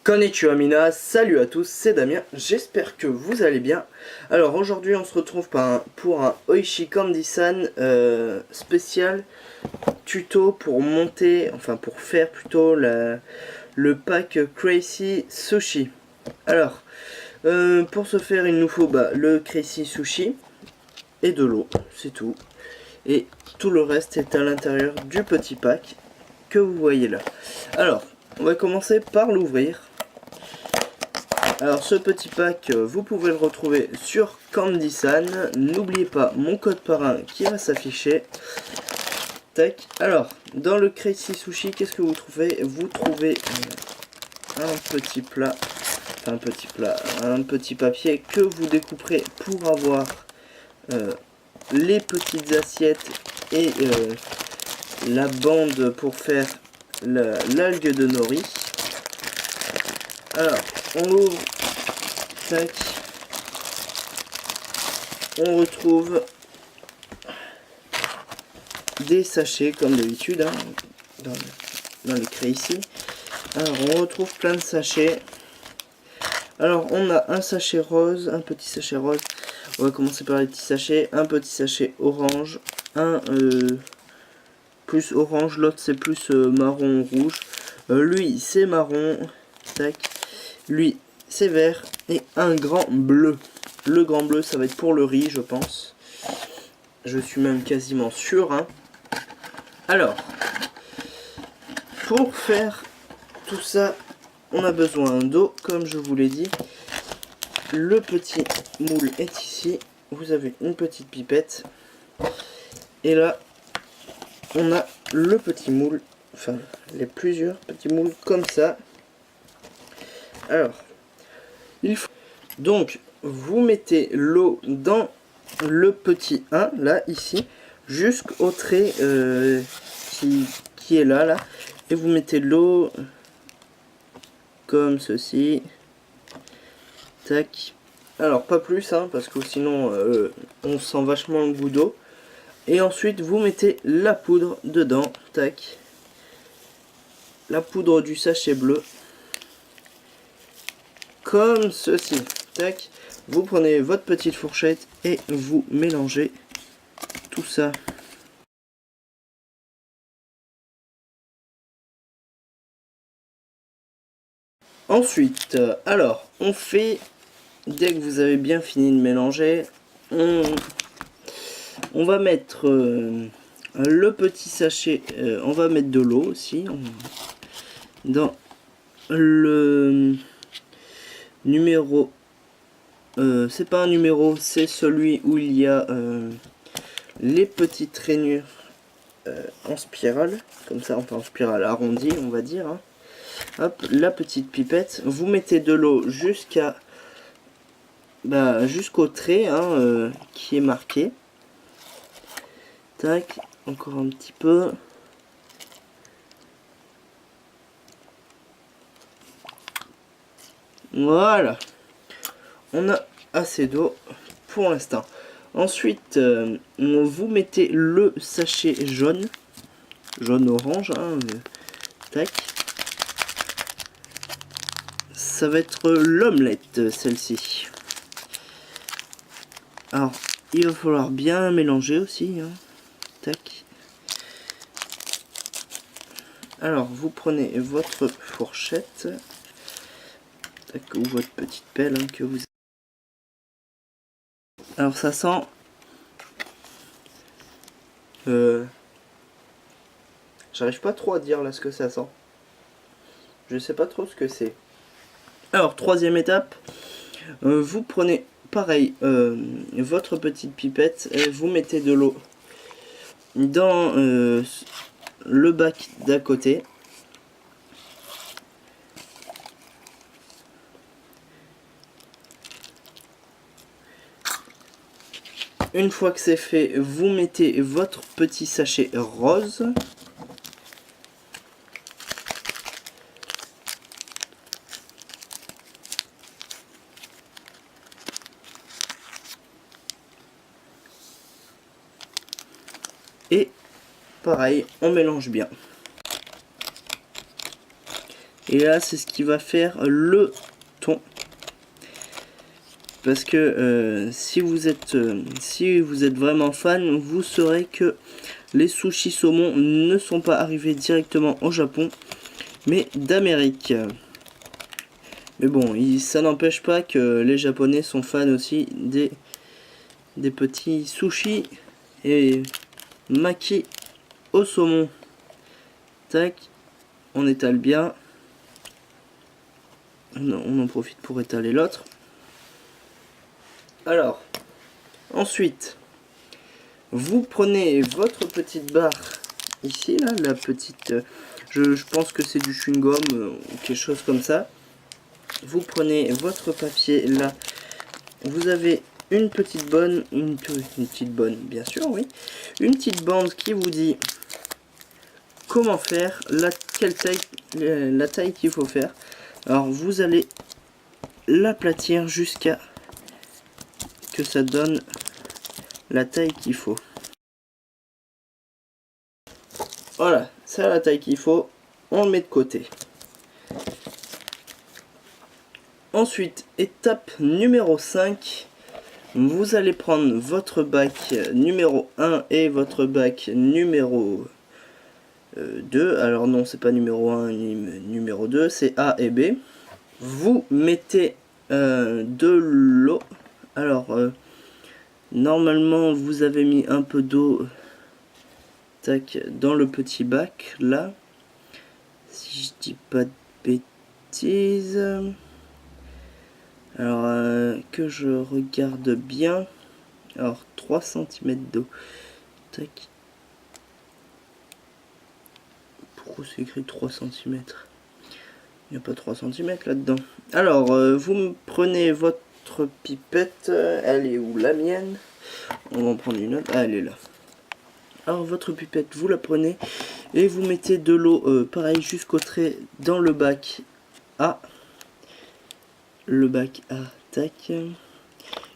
Konnichiwa Mina, salut à tous, c'est Damien, j'espère que vous allez bien. Alors aujourd'hui on se retrouve pour un Oishi Candy-san spécial tuto pour monter, enfin pour faire plutôt le pack Crazy Sushi. Alors pour ce faire il nous faut le Crazy Sushi et de l'eau, c'est tout. Et tout le reste est à l'intérieur du petit pack que vous voyez là. Alors on va commencer par l'ouvrir. Alors ce petit pack, vous pouvez le retrouver sur Candy-san. N'oubliez pas mon code parrain qui va s'afficher. Tac. Alors, dans le Crazy Sushi, qu'est-ce que vous trouvez? Vous trouvez un petit plat, enfin un petit papier que vous découperez pour avoir les petites assiettes et la bande pour faire l'algue de nori. Alors, on l'ouvre, tac, on retrouve des sachets comme d'habitude hein, dans le Crazy. Alors on retrouve plein de sachets. Alors on a un sachet rose, un petit sachet rose, on va commencer par les petits sachets, un petit sachet orange, un plus orange, l'autre c'est plus marron rouge, lui c'est marron, tac. Lui c'est vert et un grand bleu. Le grand bleu ça va être pour le riz je pense. Je suis même quasiment sûr hein. Alors pour faire tout ça on a besoin d'eau comme je vous l'ai dit. Le petit moule est ici. Vous avez une petite pipette. Et là on a le petit moule. Enfin les plusieurs petits moules comme ça. Alors, il faut donc vous mettez l'eau dans le petit 1 là ici jusqu'au trait qui est là et vous mettez l'eau comme ceci. Tac. Alors pas plus hein, parce que sinon on sent vachement le goût d'eau. Et ensuite vous mettez la poudre dedans. Tac. La poudre du sachet bleu. Comme ceci. Tac. Vous prenez votre petite fourchette et vous mélangez tout ça. Ensuite, alors, on fait, dès que vous avez bien fini de mélanger, on va mettre le petit sachet, on va mettre de l'eau aussi, dans le numéro, c'est pas un numéro, c'est celui où il y a les petites rainures en spirale, comme ça, enfin en spirale arrondie, on va dire. Hein. Hop, la petite pipette, vous mettez de l'eau jusqu'au trait hein, qui est marqué. Tac, encore un petit peu. Voilà, on a assez d'eau pour l'instant. Ensuite, vous mettez le sachet jaune orange, hein, tac. Ça va être l'omelette, celle-ci. Alors, il va falloir bien mélanger aussi, hein. Tac. Alors, vous prenez votre fourchette, tac, ou votre petite pelle hein, que vous. Alors, ça sent. J'arrive pas trop à dire là ce que ça sent. Je sais pas trop ce que c'est. Alors, troisième étape, vous prenez pareil votre petite pipette et vous mettez de l'eau dans le bac d'à côté. Une fois que c'est fait, vous mettez votre petit sachet rose. Et pareil, on mélange bien. Et là, c'est ce qui va faire le thon. Parce que si vous êtes vraiment fan, vous saurez que les sushis saumon ne sont pas arrivés directement au Japon, mais d'Amérique. Mais bon, ça n'empêche pas que les Japonais sont fans aussi des petits sushis et maki au saumon. Tac, on étale bien. On en profite pour étaler l'autre. Alors, ensuite, vous prenez votre petite barre ici, là, la petite, je pense que c'est du chewing-gum ou quelque chose comme ça. Vous prenez votre papier, là, vous avez une petite bonne, une petite bonne, bien sûr, oui, une petite bande qui vous dit comment faire, la taille qu'il faut faire. Alors, vous allez l'aplatir jusqu'à que ça donne la taille qu'il faut. Voilà, c'est la taille qu'il faut, on le met de côté. Ensuite, étape numéro 5, vous allez prendre votre bac numéro 1 et votre bac numéro 2. Alors non, c'est pas numéro 1 ni numéro 2, c'est A et B. Vous mettez de l'eau. Alors, normalement, vous avez mis un peu d'eau dans le petit bac, là. Si je dis pas de bêtises. Alors, que je regarde bien. Alors, 3 cm d'eau. Tac. Pourquoi c'est écrit 3 cm? Il n'y a pas 3 cm là-dedans. Alors, vous prenez votre pipette. Elle est où? La mienne. On va en prendre une autre. Ah, elle est là. Alors, votre pipette, vous la prenez. Et vous mettez de l'eau, pareil, jusqu'au trait dans le bac A. Le bac A, tac.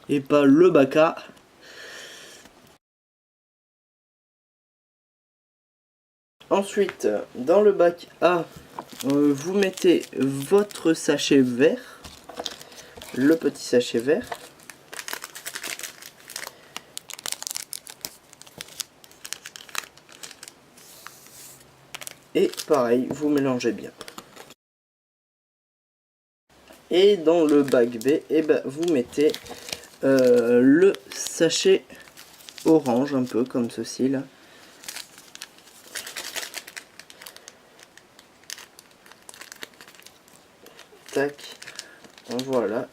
Et pas le bac A. Ensuite, dans le bac A, vous mettez votre sachet vert. Le petit sachet vert. Et pareil, vous mélangez bien. Et dans le bac B, eh ben, vous mettez le sachet orange, un peu comme ceci là. Tac, voilà.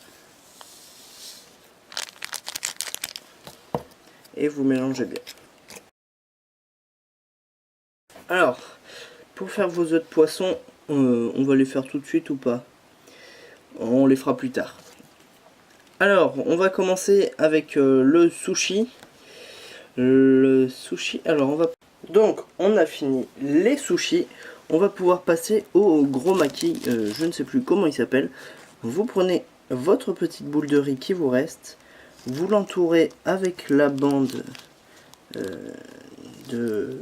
Et vous mélangez bien. Alors, pour faire vos œufs de poisson, on va les faire tout de suite ou pas? On les fera plus tard. Alors, on va commencer avec le sushi. Le sushi, alors on va... Donc, on a fini les sushis. On va pouvoir passer au gros maki, je ne sais plus comment il s'appelle. Vous prenez votre petite boule de riz qui vous reste. Vous l'entourez avec la bande de...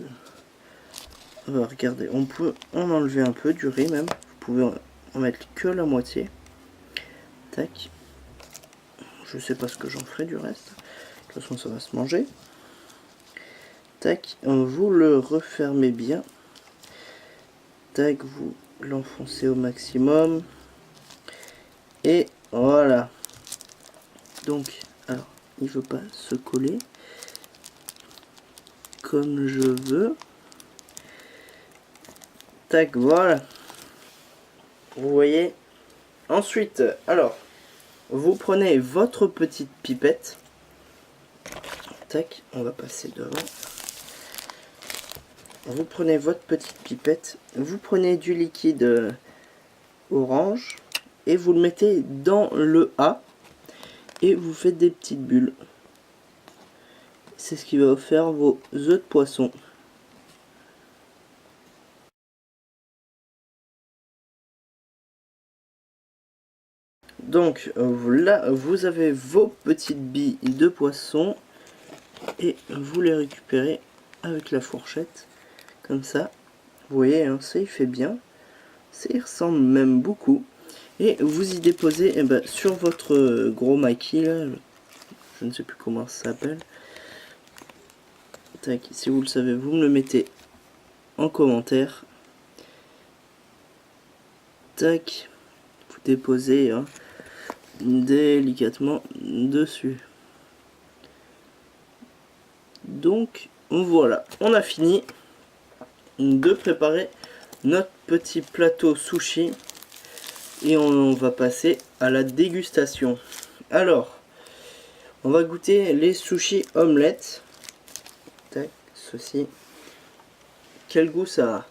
regardez, on peut en enlever un peu du riz même. Vous pouvez en mettre que la moitié. Tac. Je sais pas ce que j'en ferai du reste. De toute façon, ça va se manger. Tac. Vous le refermez bien. Tac. Vous l'enfoncez au maximum. Et voilà. Donc, alors, il veut pas se coller comme je veux. Tac. Voilà. Vous voyez. Ensuite, alors, vous prenez votre petite pipette. Tac, on va passer devant. Vous prenez votre petite pipette. Vous prenez du liquide orange. Et vous le mettez dans le A. Et vous faites des petites bulles. C'est ce qui va faire vos œufs de poisson. Donc là, vous avez vos petites billes de poisson et vous les récupérez avec la fourchette, comme ça. Vous voyez, hein, ça il fait bien. Ça y ressemble même beaucoup. Et vous y déposez sur votre gros maquis là, je ne sais plus comment ça s'appelle. Tac, si vous le savez, vous me le mettez en commentaire. Tac, vous déposez délicatement dessus. Donc voilà, on a fini de préparer notre petit plateau sushi et on va passer à la dégustation. Alors, on va goûter les sushis omelettes. Tac, ceci. Quel goût ça a?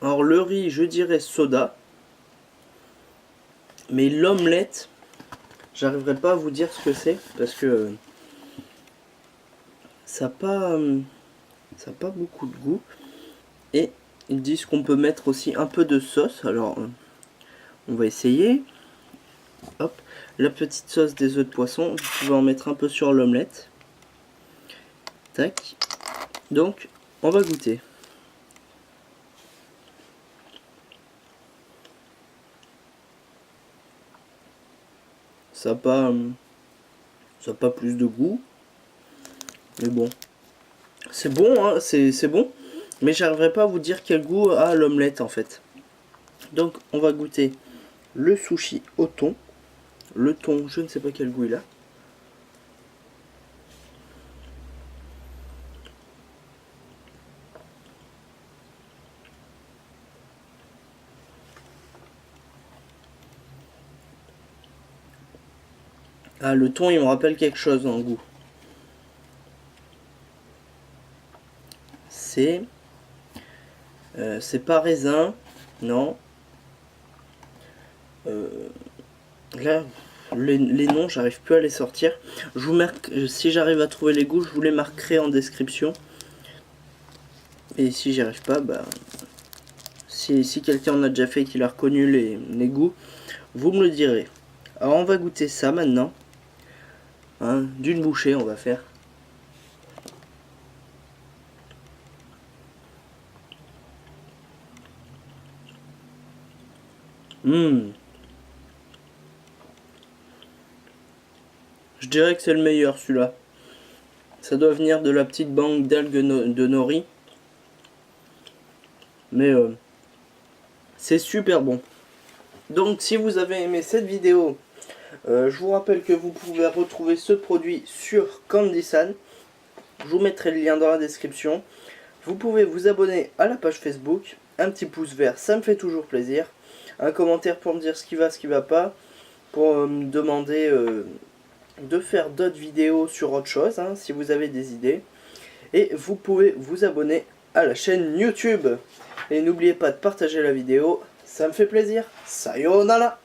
Alors le riz, je dirais soda. Mais l'omelette, j'arriverai pas à vous dire ce que c'est parce que ça n'a pas beaucoup de goût. Et ils disent qu'on peut mettre aussi un peu de sauce. Alors on va essayer. Hop, la petite sauce des œufs de poisson, vous pouvez en mettre un peu sur l'omelette. Tac. Donc on va goûter. Ça n'a pas plus de goût. Mais bon. C'est bon, hein, c'est bon. Mais j'arriverai pas à vous dire quel goût a l'omelette en fait. Donc on va goûter le sushi au thon. Le thon, je ne sais pas quel goût il a. Ah, le thon il me rappelle quelque chose en goût. C'est pas raisin, non. Là, les noms, j'arrive plus à les sortir. Je vous marque, si j'arrive à trouver les goûts, je vous les marquerai en description. Et si j'y arrive pas, bah, si quelqu'un en a déjà fait, qu'il a reconnu les goûts, vous me le direz. Alors on va goûter ça maintenant. Hein, d'une bouchée, on va faire. Je dirais que c'est le meilleur celui-là. Ça doit venir de la petite banque d'algues de nori. Mais c'est super bon. Donc si vous avez aimé cette vidéo, je vous rappelle que vous pouvez retrouver ce produit sur Candysan. Je vous mettrai le lien dans la description. Vous pouvez vous abonner à la page Facebook. Un petit pouce vert, ça me fait toujours plaisir. Un commentaire pour me dire ce qui va pas. Pour me demander de faire d'autres vidéos sur autre chose, hein, si vous avez des idées. Et vous pouvez vous abonner à la chaîne YouTube. Et n'oubliez pas de partager la vidéo, ça me fait plaisir. Sayonara!